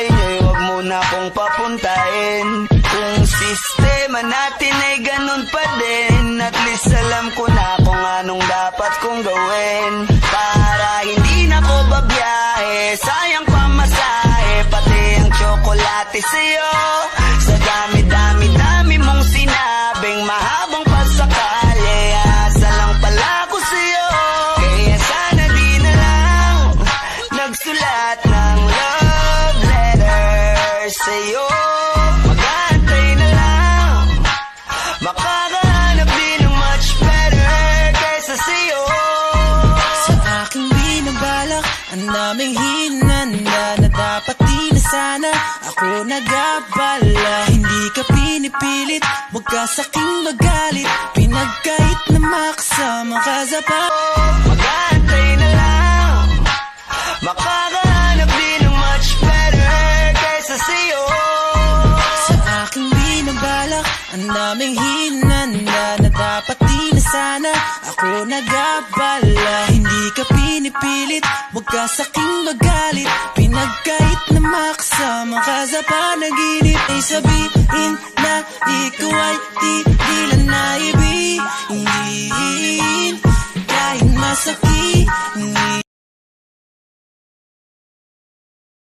sa inyo'y wag muna kong papuntahin. Kung sistema natin ay ganun pa din, at least alam ko na kung anong dapat kong gawin. Para hindi na ko babiyahe, sayang pamasahe, pati ang tsokolate sa'yo. Sa dami-dami-dami mong sinabing mahabang pasakali, asa lang pala ko sa'yo. Kaya sana di na lang nagsulat ng love letter sa'yo. Mag-aantay na lang, makakahanap din ng much better kaysa sa'yo. Sa aking binabalak, ang daming hinanda na dapat di na sana ako nag-abala. Hindi ka pinipilit, huwag ka sa'king magalit, pinagkait na makasama ka sa Mag-aantay na lang, makakahanap din ng much better kaysa sa'yo. Sa aking binabalak, ang daming hinanda na dapat di na sana ako nag-abala. Hindi ka pinipilit, huwag ka sa'king magalit, pinagkait na makasama ka sa panaginip. Ay sabihin na ikaw ay di lang naibigin, kahit masakit.